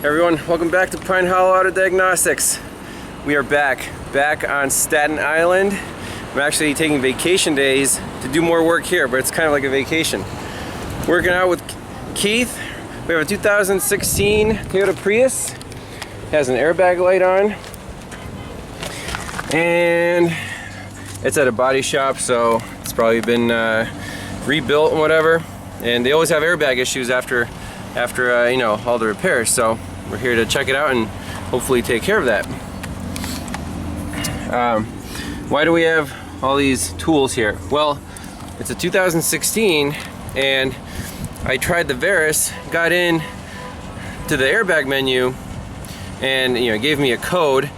Hey everyone, welcome back to Pine Hollow Auto Diagnostics. We are back on Staten Island. I'm actually taking vacation days to do more work here, but it's kind of like a vacation. Working out with Keith. We have a 2016 Toyota Prius. It has an airbag light on. And it's at a body shop, so it's probably been rebuilt and whatever. And they always have airbag issues after you know, all the repairs. So we're here to check it out and hopefully take care of that. Why do we have all these tools here? Well, it's a 2016 and I tried the Veris, got in to the airbag menu and it gave me a code,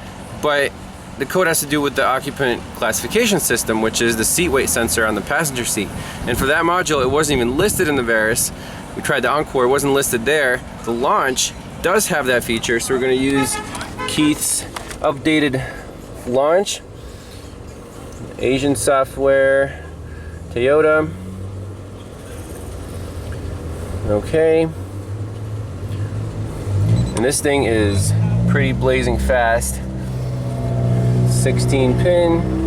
but the code has to do with the occupant classification system, which is the seat weight sensor on the passenger seat. And for that module, it wasn't even listed in the Veris. We tried the Encore, it wasn't listed there. The Launch does have that feature, so we're going to use Keith's updated Launch. Asian software, Toyota. Okay. And this thing is pretty blazing fast. 16 pin.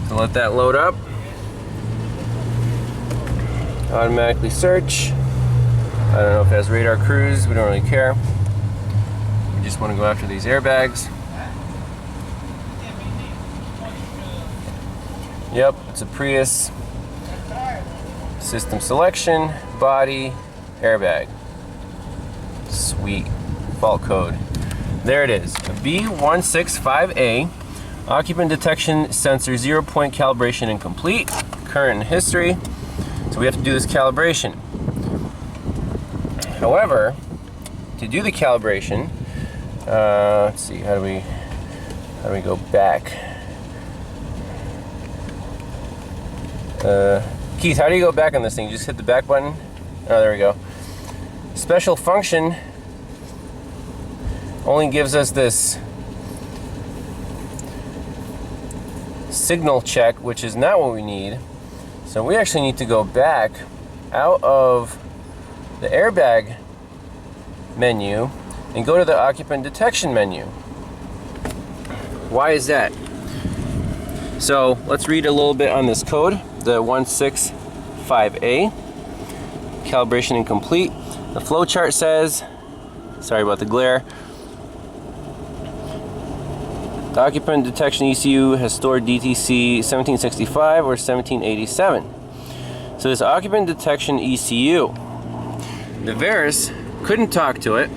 So let that load up. Automatically search. I don't know if it has radar cruise, we don't really care. We just want to go after these airbags. Yep, it's a Prius. System selection, body, airbag. Sweet. Fault code. There it is. B165A. Occupant detection sensor 0-point calibration incomplete. Current and history. So we have to do this calibration. However, to do the calibration, let's see, how do we go back? Keith, how do you go back on this thing? You just hit the back button? Oh, there we go. Special function only gives us this signal check, which is not what we need. So we actually need to go back out of the airbag menu and go to the occupant detection menu. Why is that? So let's read a little bit on this code, the 165A. Calibration incomplete. The flowchart says, sorry about the glare, the occupant detection ECU has stored DTC 1765 or 1787. So this occupant detection ECU, the Veris couldn't talk to it.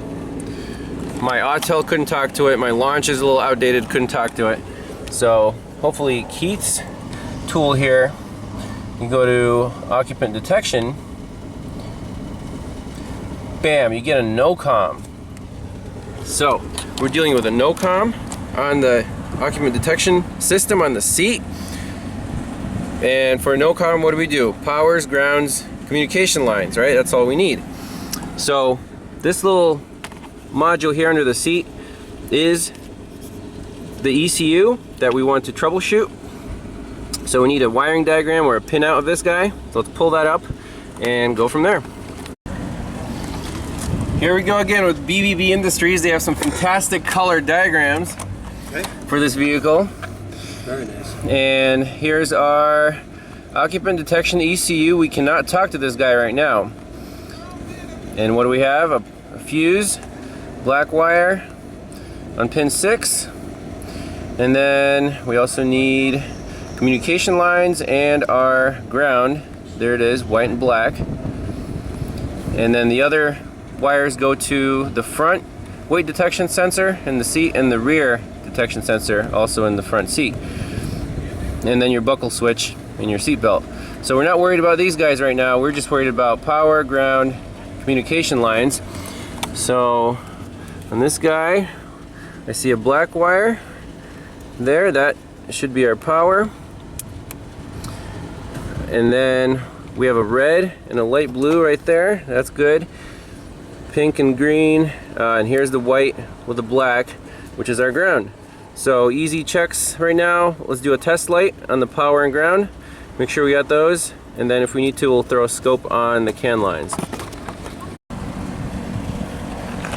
My Autel couldn't talk to it. My Launch is a little outdated, couldn't talk to it. So hopefully Keith's tool here, you go to occupant detection, bam, you get a no-com. So we're dealing with a no-com on the occupant detection system on the seat. And for a no-com, what do? Powers, grounds, communication lines, right? That's all we need. So this little module here under the seat is the ECU that we want to troubleshoot. So we need a wiring diagram or a pinout of this guy. So let's pull that up and go from there. Here we go again with BBB Industries. They have some fantastic color diagrams for this vehicle. Very nice. And here's our occupant detection ECU. We cannot talk to this guy right now. And what do we have? A fuse, black wire on pin 6. And then we also need communication lines and our ground. There it is, white and black. And then the other wires go to the front weight detection sensor in the seat and the rear detection sensor also in the front seat. And then your buckle switch and your seat belt. So we're not worried about these guys right now. We're just worried about power, ground, communication lines. So on this guy, I see a black wire there. That should be our power. And then we have a red and a light blue right there. That's good. Pink and green. And here's the white with the black, which is our ground. So easy checks right now. Let's do a test light on the power and ground. Make sure we got those. And then if we need to, we'll throw a scope on the can lines.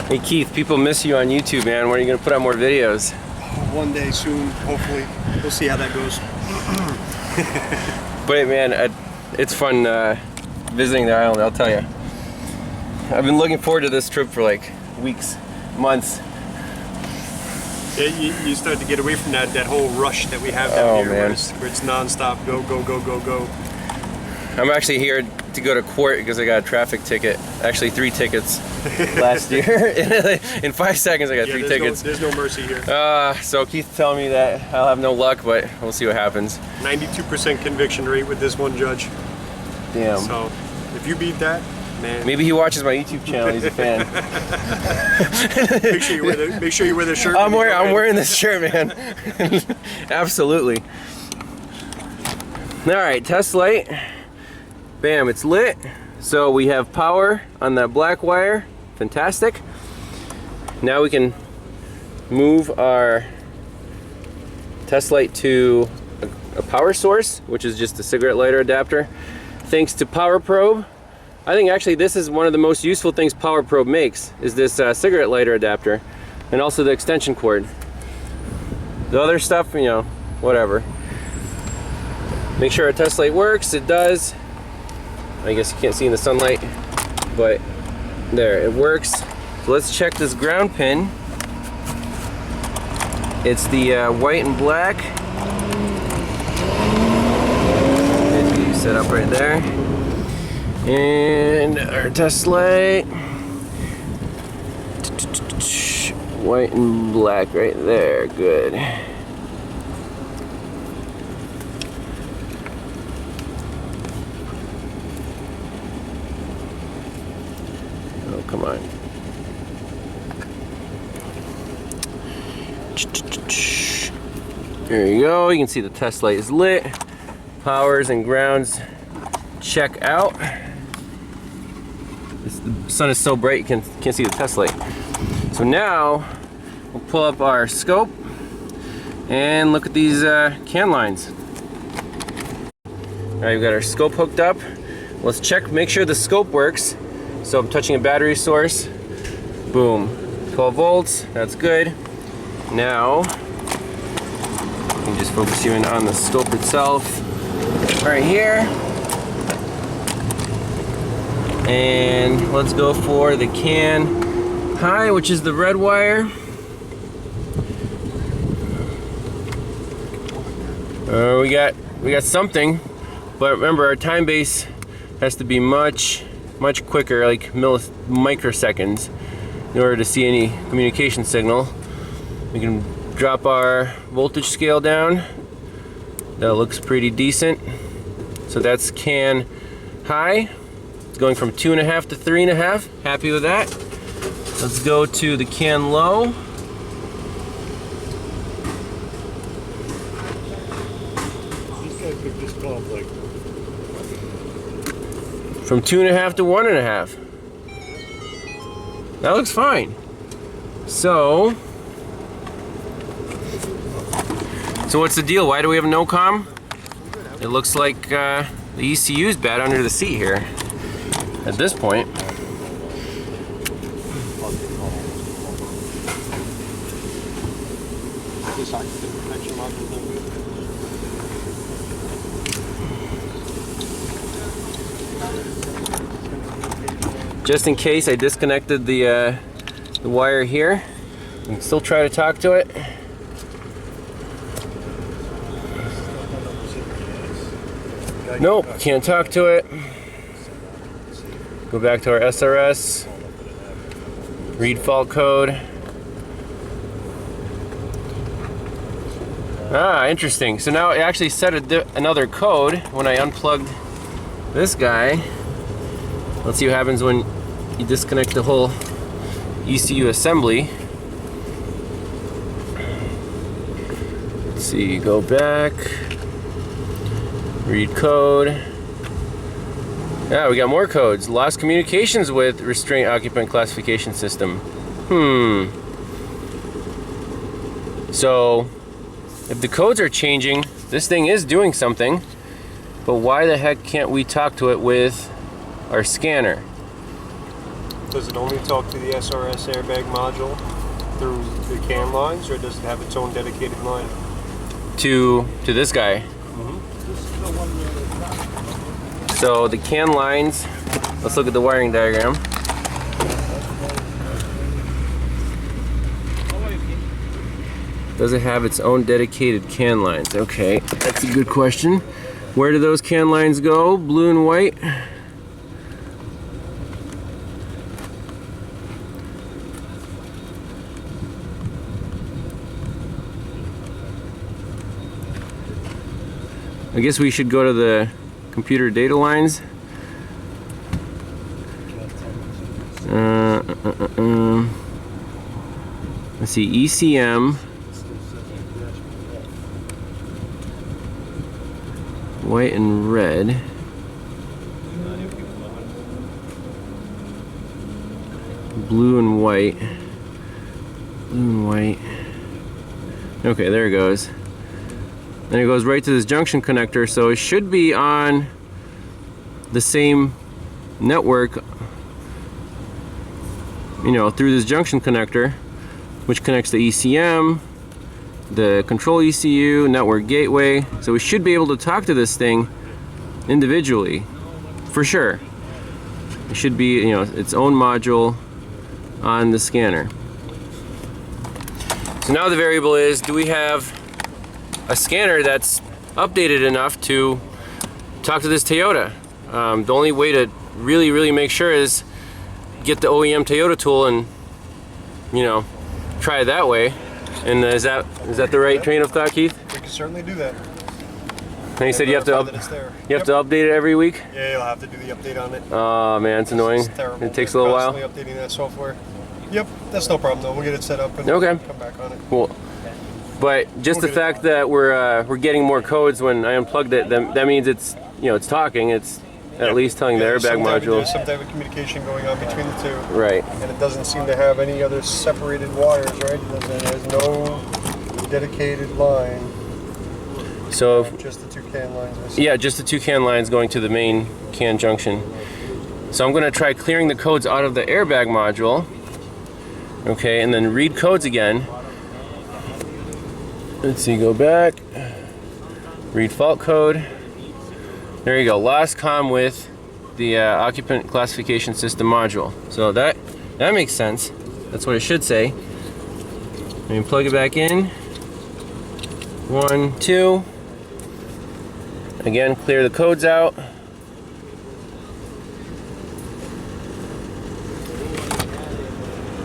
Hey Keith, people miss you on YouTube, man. When are you gonna put out more videos? One day soon, hopefully. We'll see how that goes. But man, it's fun visiting the island, I'll tell you. I've been looking forward to this trip for like weeks, months. Yeah, you start to get away from that whole rush that we have down here, man. where it's non-stop, go, go, go, go, go. I'm actually here to go to court because I got a traffic ticket. Actually 3 tickets last year. In 5 seconds I got 3 tickets. There's no mercy here. So Keith's telling me that I'll have no luck, but we'll see what happens. 92% conviction rate with this one judge. Damn. So if you beat that, man. Maybe he watches my YouTube channel, he's a fan. Make sure you wear the shirt. I'm wearing this shirt, man. Absolutely. Alright, test light. Bam, it's lit. So we have power on that black wire. Fantastic. Now we can move our test light to a power source, which is just a cigarette lighter adapter. Thanks to Power Probe. I think actually this is one of the most useful things Power Probe makes, is this cigarette lighter adapter, and also the extension cord. The other stuff, you know, whatever. Make sure our test light works. It does. I guess you can't see in the sunlight, but there, it works. So let's check this ground pin. It's the white and black. It's set up right there. And our test light. White and black right there, good. Oh, come on. There you go, you can see the test light is lit. Powers and grounds check out. The sun is so bright you can't see the test light. So now we'll pull up our scope and look at these can lines. Alright, we've got our scope hooked up. Let's check, make sure the scope works. So I'm touching a battery source. Boom. 12 volts, that's good. Now, I can just focus you in on the scope itself. Right here. And let's go for the can high, which is the red wire. We got something, but remember our time base has to be much quicker, like microseconds, in order to see any communication signal. We can drop our voltage scale down. That looks pretty decent. So that's can high. It's going from 2.5 to 3.5. Happy with that. Let's go to the can low. From 2.5 to 1.5. That looks fine. So what's the deal? Why do we have no comm? It looks like the ECU is bad under the seat here at this point. Just in case, I disconnected the wire here. You can still try to talk to it. Nope, can't talk to it. Go back to our SRS. Read fault code. Ah, interesting. So now it actually set another code when I unplugged this guy. Let's see what happens when you disconnect the whole ECU assembly. Let's see, go back. Read code. Yeah, we got more codes. Lost communications with restraint occupant classification system. So if the codes are changing, this thing is doing something, but why the heck can't we talk to it with our scanner? Does it only talk to the SRS airbag module through the CAN lines, or does it have its own dedicated line? To this guy. So the CAN lines, let's look at the wiring diagram. Does it have its own dedicated CAN lines? Okay, that's a good question. Where do those CAN lines go? Blue and white? I guess we should go to the computer data lines. Let's see, ECM. White and red. Blue and white. Blue and white. Okay, there it goes. Then it goes right to this junction connector, so it should be on the same network, you know, through this junction connector, which connects the ECM, the control ECU, network gateway. So we should be able to talk to this thing individually, for sure. It should be, you know, its own module on the scanner. So now the variable is, do we have a scanner that's updated enough to talk to this Toyota? The only way to really make sure is get the Oem Toyota tool and, you know, try it that way. And is that the right train of thought, Keith? We can certainly do that. And you said you have to update it every week? Yeah, you'll have to do the update on it. Oh man, it's annoying. It's terrible. It takes a little while. Updating that software. Yep, that's no problem though. We'll get it set up and come back on it. Cool. But just the fact that we're getting more codes when I unplugged it, that means it's, you know, it's talking. It's at least telling the airbag module. There's some type of communication going on between the two. Right. And it doesn't seem to have any other separated wires, right? There's no dedicated line. So just the two CAN lines. Yeah, just the two CAN lines going to the main CAN junction. So I'm going to try clearing the codes out of the airbag module. Okay, and then read codes again. Let's see, go back. Read fault code. There you go, lost comm with the occupant classification system module. So that makes sense. That's what it should say. Let me plug it back in. 1, 2. Again, clear the codes out.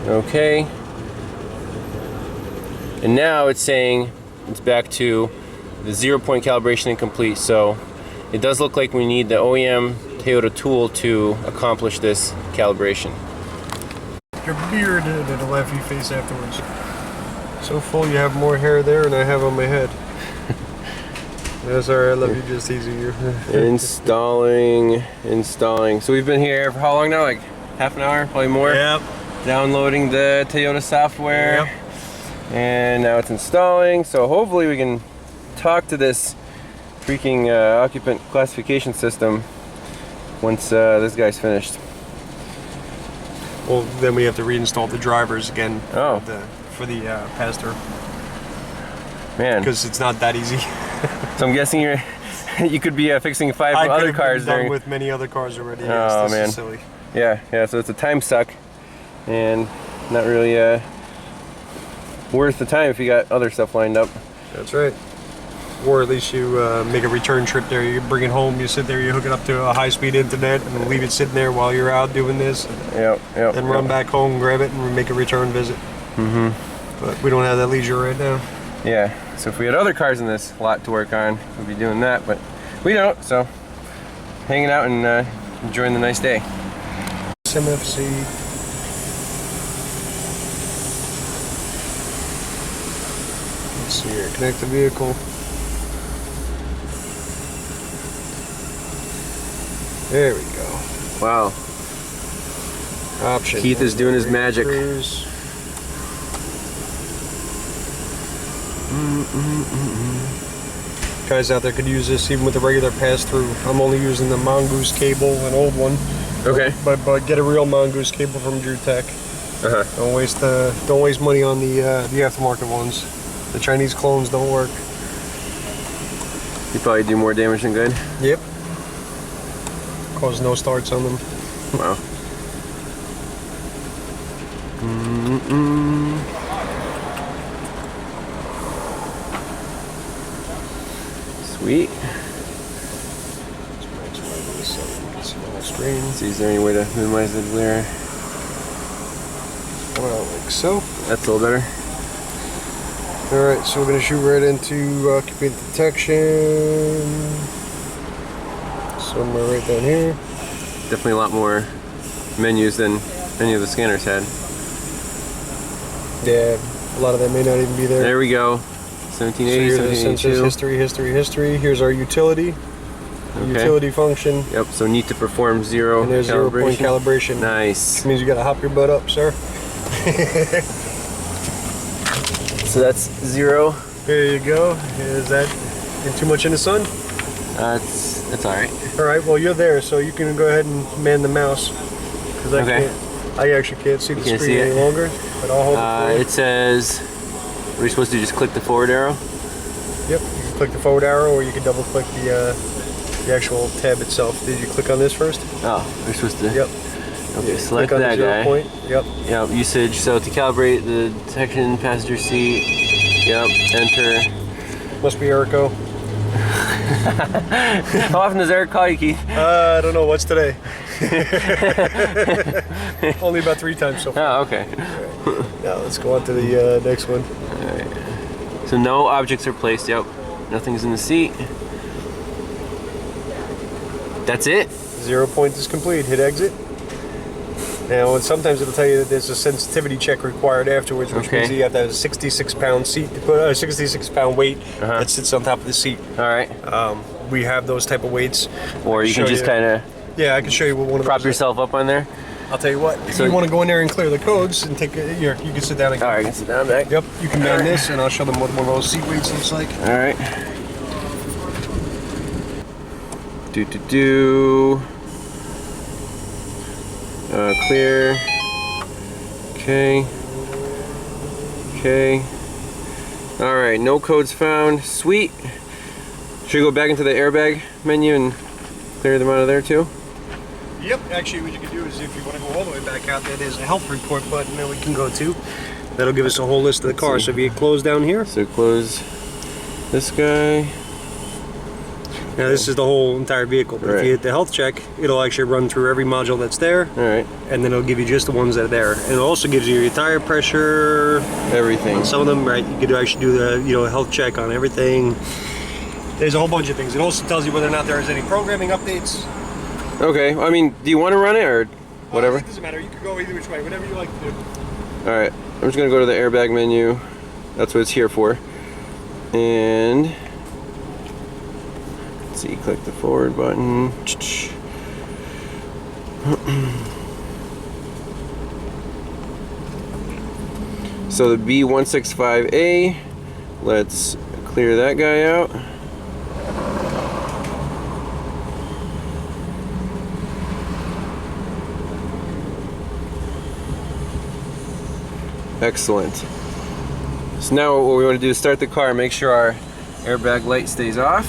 Okay. And now it's saying it's back to the 0-point calibration incomplete. So it does look like we need the Oem Toyota tool to accomplish this calibration. Your beard and a laughy face afterwards. So full you have more hair there than I have on my head. That's alright, I love you just easier. Installing. So we've been here for how long now? Like half an hour, probably more? Yep. Downloading the Toyota software. Yep. And now it's installing, so hopefully we can talk to this freaking occupant classification system once this guy's finished. Well, then we have to reinstall the drivers again for the pass-through. Man. Because it's not that easy. So I'm guessing you could be fixing 5 other cars there. I've done with many other cars already. Oh, yes, this man. is silly. Yeah, so it's a time suck and not really worth the time if you got other stuff lined up. That's right. Or at least you make a return trip there. You bring it home, you sit there, you hook it up to a high-speed internet and leave it sitting there while you're out doing this. Yep. Then run back home, grab it, and make a return visit. Mm-hmm. But we don't have that leisure right now. Yeah, so if we had other cars in this lot to work on, we'd be doing that, but we don't, so hanging out and enjoying the nice day. MFC. Let's see here, connect the vehicle. There we go. Wow. Option. Keith is doing his magic. Cruise. Guys out there could use this even with the regular pass-through. I'm only using the Mongoose cable, an old one. Okay. But get a real Mongoose cable from Drew Tech. Don't waste money on the aftermarket ones. The Chinese clones don't work. You probably do more damage than good. Yep. Cause no starts on them. Wow. Sweet. Screen. See, is there any way to minimize the glare? Well, like so. That's a little better. Alright, so we're going to shoot right into occupant detection. Somewhere right down here. Definitely a lot more menus than any of the scanners had. Yeah, a lot of that may not even be there. There we go. 1780, So here's the sensors, history. Here's our utility. Okay. Utility function. Yep, so need to perform zero And there's calibration. 0 point calibration. Nice. Which means you got to hop your butt up, sir. So that's 0. There you go. Is that too much in the sun? That's alright. Alright, well you're there, so you can go ahead and man the mouse. Because I actually can't see the screen any longer. But I'll hold it for you. It says, are we supposed to just click the forward arrow? Yep, you can click the forward arrow or you can double click the actual tab itself. Did you click on this first? Oh, we're supposed to. Yep. Okay, Yeah, select click on that the 0 guy. point. Yep. Yep, usage. So to calibrate the detection passenger seat. Yep, enter. Must be Erico. How often does Eric call you, Keith? I don't know. What's today? Only about 3 times so far. Oh, okay. Right. Now let's go on to the next one. Alright. So no objects are placed. Yep. Nothing's in the seat. That's it. 0 point is complete. Hit exit. Now, and sometimes it'll tell you that there's a sensitivity check required afterwards, which means that you have to have a 66-pound seat to put a 66-pound weight that sits on top of the seat. All right. We have those type of weights. Or you can just kind of. Yeah, I can show you what one of prop those yourself up on there. I'll tell you what. If you want to go in there and clear the codes and take a, here, you can sit down. And all right, I can sit down back. Yep, you can man this, and I'll show them what one of those seat weights looks like. All right. Clear. Okay. Okay. All right, no codes found. Sweet. Should we go back into the airbag menu and clear them out of there too? Yep, actually what you can do is if you want to go all the way back out there, there's a health report button that we can go to. That'll give us a whole list of the cars. So if you close down here. So close this guy. Now this is the whole entire vehicle, but if you hit the health check, it'll actually run through every module that's there. All right. And then it'll give you just the ones that are there. And it also gives you your tire pressure. Everything. On some of them, right, you could actually do the health check on everything. There's a whole bunch of things. It also tells you whether or not there is any programming updates. Okay, I mean, do you want to run it or whatever? It doesn't matter, you can go either which way, whatever you like to do. All right, I'm just gonna go to the airbag menu. That's what it's here for. And let's see, click the forward button. So the B165A, let's clear that guy out. Excellent. So now what we want to do is start the car, make sure our airbag light stays off.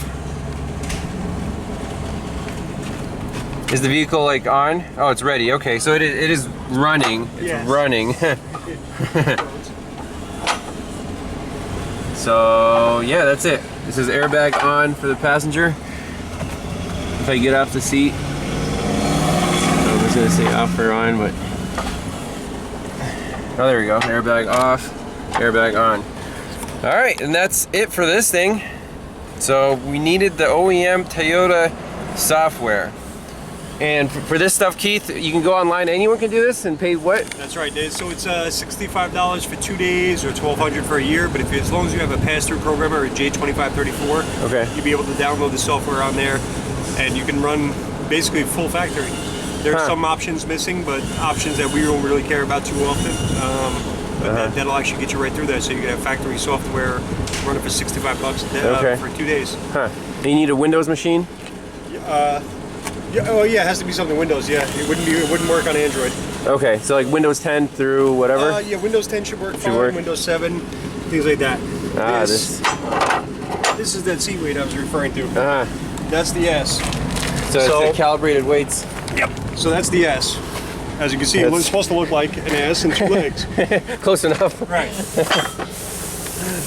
Is the vehicle like on? Oh, it's ready. Okay, so it is running. It's running. So yeah, that's it. This is airbag on for the passenger. If I get off the seat, I was gonna say off or on, but oh, there we go. Airbag off, airbag on. All right, and that's it for this thing. So we needed the Oem Toyota Software. And for this stuff, Keith, you can go online. Anyone can do this and pay what? That's right, Dave. So it's $65 for 2 days or $1,200 for a year. But as long as you have a pass-through programmer or a J2534, okay, you'll be able to download the software on there, and you can run basically full factory. There's some options missing, but options that we don't really care about too often. But that'll actually get you right through there. So you can have factory software Run it for 65 bucks for 2 days. Huh. And you need a Windows machine? Yeah, oh yeah, it has to be something Windows. Yeah, it wouldn't work on Android. Okay, so like Windows 10 through whatever. Yeah, Windows 10 should work fine. Windows 7, things like that. This is that seat weight I was referring to. That's the S. So it's the calibrated weights. Yep. So that's the S. As you can see, it's supposed to look like an S and 2 legs. Close enough. Right.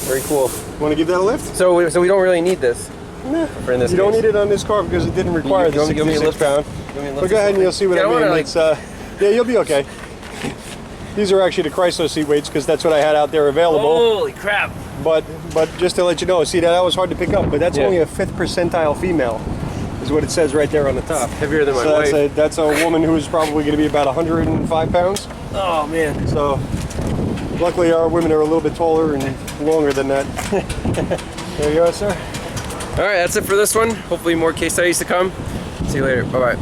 Very cool. Want to give that a lift? So we don't really need this. Nah. You don't need it on this car because it didn't require the 66 pound. But go ahead and you'll see what I mean. It's, yeah, you'll be okay. These are actually the Chrysler seat weights because that's what I had out there available. Holy crap. But just to let you know, see that was hard to pick up, but that's only a 5th percentile female, is what it says right there on the top. Heavier than my wife. That's a woman who is probably going to be about 105 pounds. Oh man. So luckily our women are a little bit taller and longer than that. There you are, sir. All right, that's it for this one. Hopefully more case studies to come. See you later. Bye-bye.